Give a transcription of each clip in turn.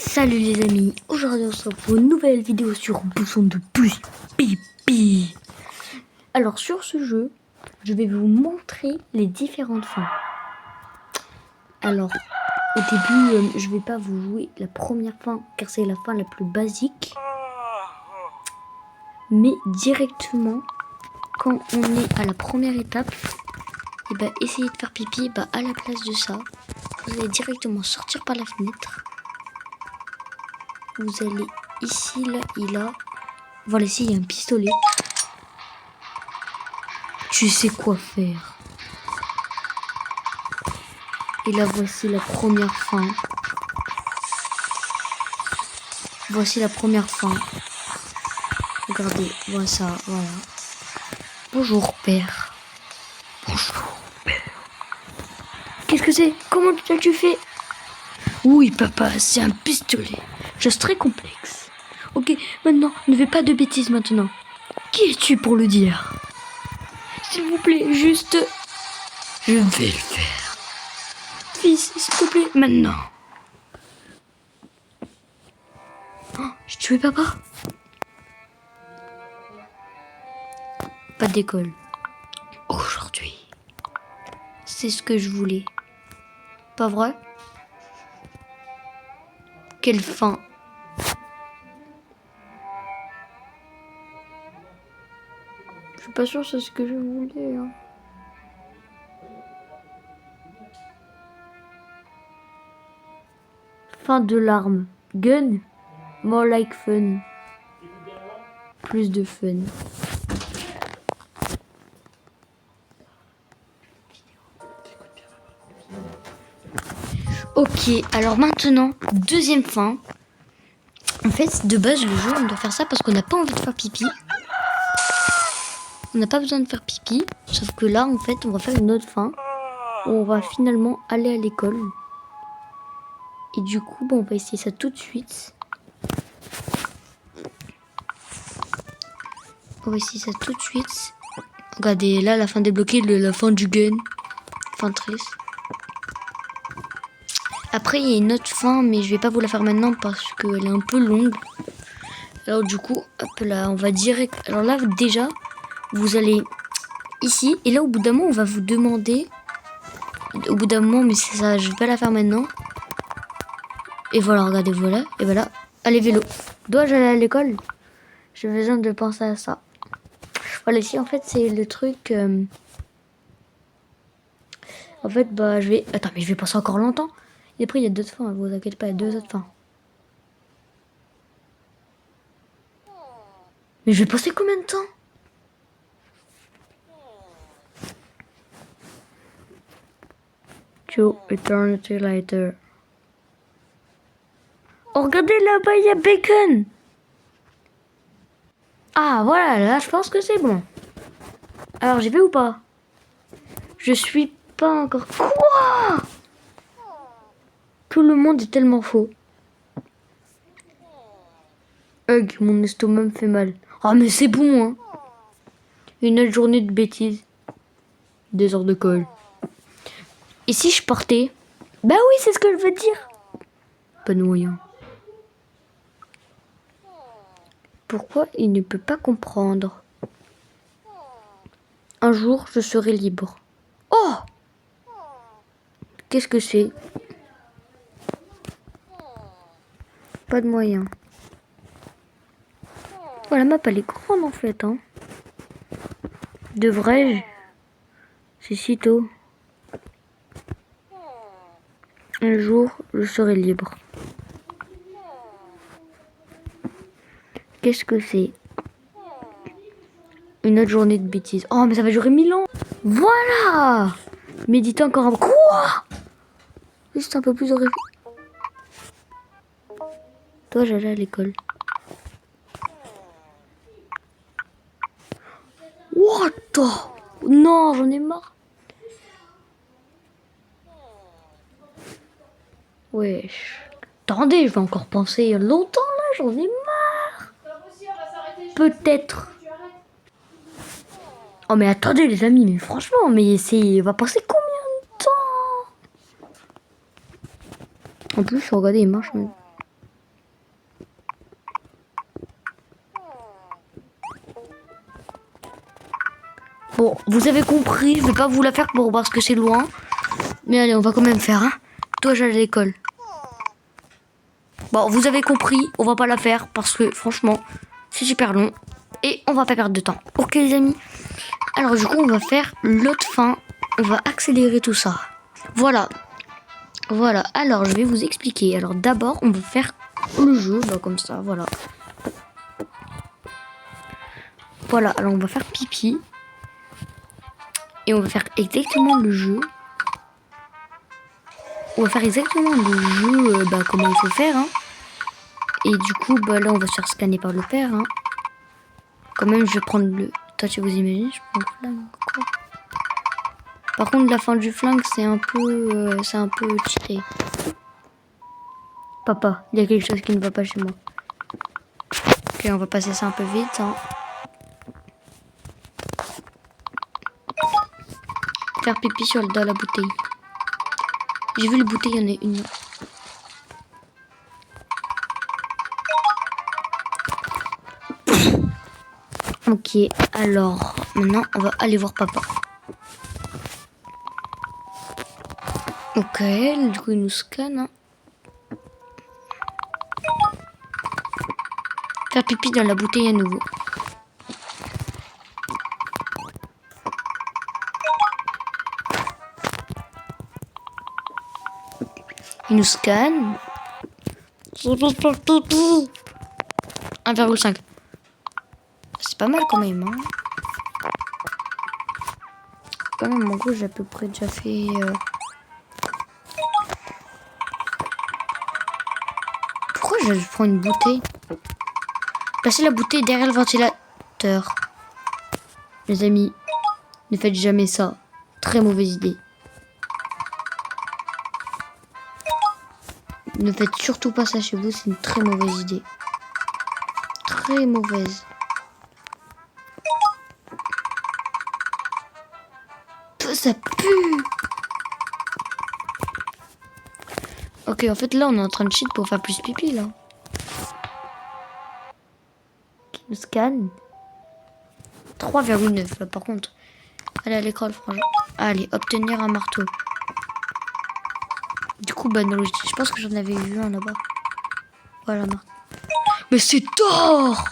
Salut les amis, aujourd'hui on se retrouve pour une nouvelle vidéo sur bouchon de pouce pipi. Alors sur ce jeu, je vais vous montrer les différentes fins. Alors au début, je vais pas vous jouer la première fin car c'est la fin la plus basique. Mais directement, quand on est à la première étape, et bah essayez de faire pipi, bah à la place de ça, vous allez directement sortir par la fenêtre. Vous allez ici, là et là. Voilà, ici il y a un pistolet. Tu sais quoi faire. Et là, voici la première fin. Voici la première fin. Regardez, voilà ça, voilà. Bonjour, père. Bonjour, père. Qu'est-ce que c'est? Comment tu fait? Oui, papa, c'est un pistolet. Chose très complexe. Ok, maintenant, ne fais pas de bêtises maintenant. Qui es-tu pour le dire? S'il vous plaît, juste... Je vais le faire. Fils, s'il te plaît, maintenant. Oh, j'ai tué papa. Pas d'école. Aujourd'hui. C'est ce que je voulais. Pas vrai? Quelle fin. Je suis pas sûre que c'est ce que je voulais. Hein. Fin de l'arme. Gun. More like fun. Plus de fun. Ok, alors maintenant, deuxième fin. En fait, de base, le jeu, on doit faire ça parce qu'on n'a pas envie de faire pipi. On n'a pas besoin de faire pipi. Sauf que là, en fait, on va faire une autre fin. Où on va finalement aller à l'école. Et du coup, bon, on va essayer ça tout de suite. On va essayer ça tout de suite. Regardez, là, la fin débloquée, la fin du gun. Fin triste. Après, il y a une autre fin, mais je vais pas vous la faire maintenant parce qu'elle est un peu longue. Alors du coup, hop là, on va direct... Alors là, déjà, vous allez ici. Et là, au bout d'un moment, on va vous demander... Au bout d'un moment, mais c'est ça, je vais pas la faire maintenant. Et voilà, regardez, voilà. Et voilà. Allez, vélo. Dois-je aller à l'école? J'ai besoin de penser à ça. Voilà, ici, en fait, c'est le truc... En fait, bah, je vais... Attends, mais je vais penser encore longtemps. Et après, il y a d'autres fins, vous inquiétez pas, il y a deux autres fins. Mais je vais passer combien de temps? To eternity later. Oh, regardez là-bas, il y a Bacon. Ah, voilà, là, je pense que c'est bon. Alors, j'y vais ou pas? Je suis pas encore... Quoi? Tout le monde est tellement faux. Hug, mon estomac me fait mal. Ah, mais c'est bon, hein. Une autre journée de bêtises. 2 heures de colle. Et si je partais? Bah oui, c'est ce que je veux dire. Pas de moyen. Pourquoi il ne peut pas comprendre? Un jour, je serai libre. Oh! Qu'est-ce que c'est? Pas de moyen. Voilà, la map, elle est grande en fait. Hein. Devrais-je? C'est si tôt. Un jour, je serai libre. Qu'est-ce que c'est? Une autre journée de bêtises. Oh, mais ça va durer 1000 ans. Voilà! Méditer encore un peu. Quoi? Juste un peu plus horrible. Toi, j'allais à l'école. What the... Non, j'en ai marre. Wesh. Attendez, je vais encore penser longtemps là, j'en ai marre. Peut-être. Oh mais attendez les amis, mais franchement, mais c'est... On va passer combien de temps? En plus, regardez, il marche. vous avez compris, je vais pas vous la faire parce que c'est loin. Mais allez, on va quand même faire, hein. Toi, j'allais à l'école. Bon, vous avez compris, on va pas la faire parce que franchement, c'est super long. Et on va pas perdre de temps. Ok les amis. Alors du coup, on va faire l'autre fin. On va accélérer tout ça. Voilà. Voilà, alors je vais vous expliquer. Alors d'abord, on va faire le jeu, bah, comme ça, voilà. Voilà, alors on va faire pipi. Et on va faire exactement le jeu. On va faire exactement le jeu, bah, comment il faut faire, hein. Et du coup, bah là, on va se faire scanner par le père, hein. Quand même, je vais prendre le... Toi, tu vous imagines, je prends le flingue, quoi. Par contre, la fin du flingue, c'est un peu cheaté. Papa, il y a quelque chose qui ne va pas chez moi. Ok, on va passer ça un peu vite, hein. Faire pipi dans la bouteille. J'ai vu les bouteilles, il y en a une. Ok, alors, maintenant, on va aller voir papa. Ok, du coup, il nous scanne, hein. Faire pipi dans la bouteille à nouveau. Il nous scanne. 1,5. C'est pas mal quand même, hein. Quand même, en gros, j'ai à peu près déjà fait... Pourquoi je prends une bouteille? Placez la bouteille derrière le ventilateur. Les amis, ne faites jamais ça. Très mauvaise idée. Ne faites surtout pas ça chez vous, c'est une très mauvaise idée. Très mauvaise. Ça pue. Ok, en fait, là, on est en train de cheat pour faire plus pipi, là. Le scan. 3,9, là, par contre. Allez à l'école, franchement. Allez, obtenir un marteau. Du coup, bah, non, je pense que j'en avais vu un là-bas. Voilà, marteau. Mais c'est tort.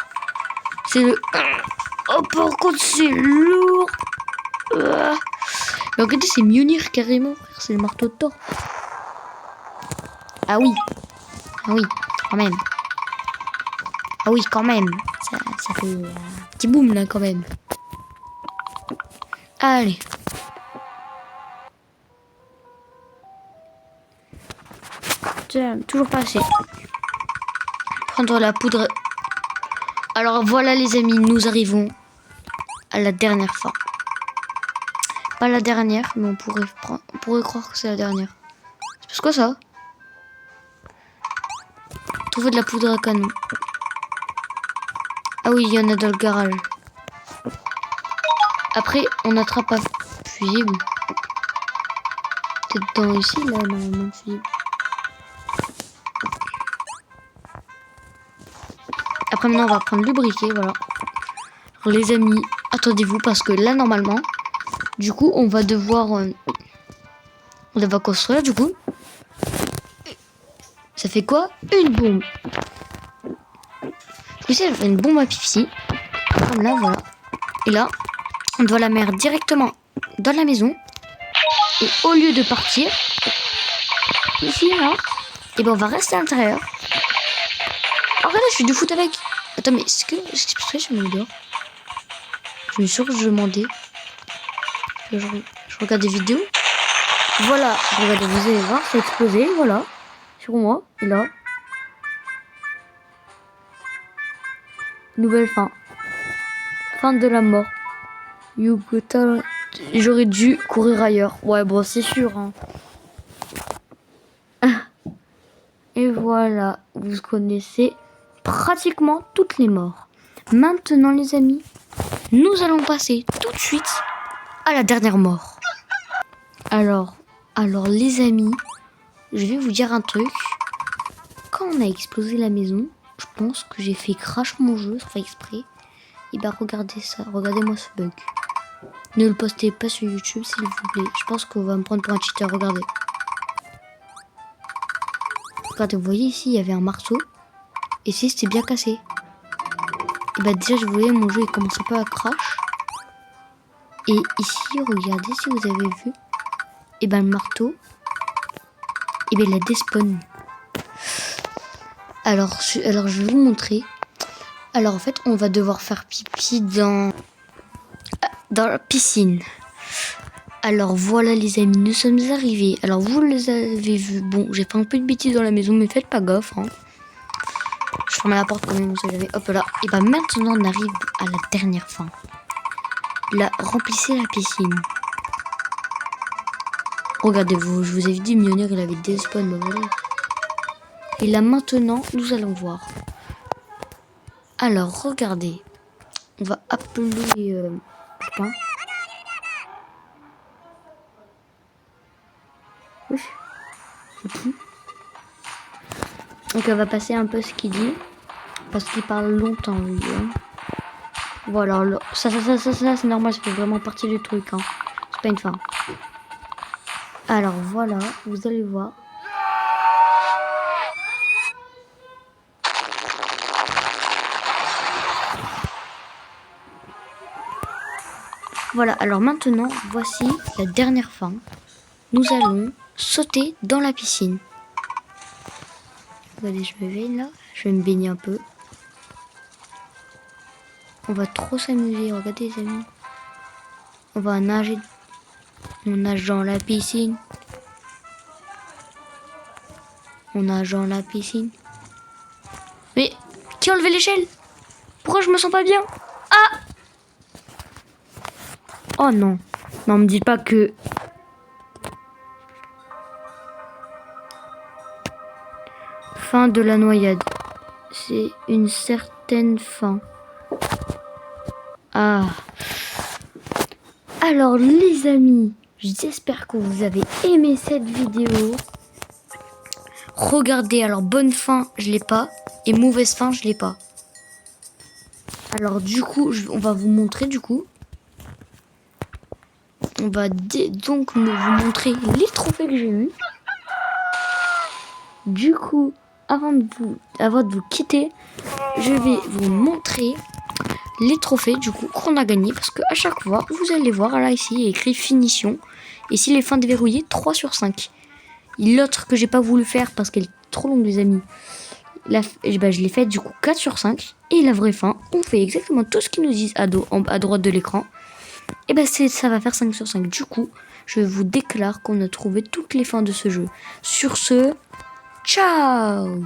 C'est le... Oh, par contre, c'est lourd. Mais en fait, c'est Mjolnir, carrément, frère. C'est le marteau de Thor. Ah oui. Ah oui, quand même. Ah oui, quand même. Ça fait un petit boom, là, quand même. Allez. Tiens, toujours pas assez. Prendre la poudre. Alors, voilà, les amis. Nous arrivons à la dernière fin. Pas la dernière, mais on pourrait croire que c'est la dernière. C'est quoi ça? Trouver de la poudre à canon. Ah oui, il y en a dans le garage. Après, on attrape un fusible. Peut-être dans ici, là, normalement, fusible. Après, maintenant, on va prendre le briquet, voilà. Alors, les amis, attendez-vous, parce que là, normalement, du coup, on va devoir... on va construire, du coup. Ça fait quoi? Une bombe. Du coup, ça fait une bombe à pipi. Comme là, voilà. Et là, on doit la mettre directement dans la maison. Et au lieu de partir, ici, là, et ben on va rester à l'intérieur. Oh, regardez, je fais du foot avec. Attends, mais est-ce que je me mets dehors? Je me suis sûr que je demandais. Je regarde des vidéos. Voilà, regardez, vous allez voir, c'est explosé, voilà. Sur moi, et là. Nouvelle fin. Fin de la mort. J'aurais dû courir ailleurs. Ouais, bon, c'est sûr, hein. Et voilà, vous connaissez pratiquement toutes les morts. Maintenant, les amis, nous allons passer tout de suite à la dernière mort. Alors, les amis, je vais vous dire un truc. Quand on a explosé la maison, je pense que j'ai fait crash mon jeu, sans faire exprès. Et bah regardez ça, regardez-moi ce bug. Ne le postez pas sur YouTube, s'il vous plaît. Je pense qu'on va me prendre pour un cheater. Regardez. Regardez, vous voyez ici, il y avait un marteau. Et ici, c'était bien cassé. Et bah déjà, je voyais mon jeu, il commence un peu à crash. Et ici, regardez si vous avez vu. Et ben le marteau, et ben il a despawn. Alors je vais vous montrer. Alors en fait, on va devoir faire pipi dans la piscine. Alors voilà les amis, nous sommes arrivés. Alors vous les avez vus. Bon, j'ai fait un peu de bêtises dans la maison, mais faites pas gaffe. Hein. Je ferme la porte quand même, vous savez. Hop là. Et ben maintenant, on arrive à la dernière fin. Là, remplissez la piscine. Regardez-vous, je vous ai dit, Millionnaire, il avait des spawns, bah voilà. Et là, maintenant, nous allons voir. Alors, regardez. On va appeler Pépin. Oui. C'est qui? Donc, on va passer un peu ce qu'il dit. Parce qu'il parle longtemps, lui. Hein. Voilà, ça c'est normal, ça fait vraiment partie du truc. Hein. C'est pas une fin. Alors, voilà, vous allez voir. Voilà, alors maintenant, voici la dernière fin. Nous allons sauter dans la piscine. Regardez, je me baigne là. Je vais me baigner un peu. On va trop s'amuser, regardez les amis. On va nager. On nage dans la piscine. On nage dans la piscine. Mais qui a enlevé l'échelle? Pourquoi je me sens pas bien? Ah! Oh non. Non, me dites pas que... Fin de la noyade. C'est une certaine fin. Ah. Alors les amis, j'espère que vous avez aimé cette vidéo. Regardez, alors bonne fin, je l'ai pas. Et mauvaise fin, je l'ai pas. Alors du coup, on va vous montrer du coup. On va donc vous montrer les trophées que j'ai eu. Du coup, avant de vous quitter, je vais vous montrer les trophées du coup qu'on a gagné. Parce que à chaque fois, vous allez voir, là ici, il y a écrit finition. Et si les fins déverrouillées, 3 sur 5. L'autre que j'ai pas voulu faire parce qu'elle est trop longue les amis. Je l'ai fait du coup 4 sur 5. Et la vraie fin, on fait exactement tout ce qu'ils nous disent à droite de l'écran. Et ben ça va faire 5 sur 5. Du coup, je vous déclare qu'on a trouvé toutes les fins de ce jeu. Sur ce, ciao!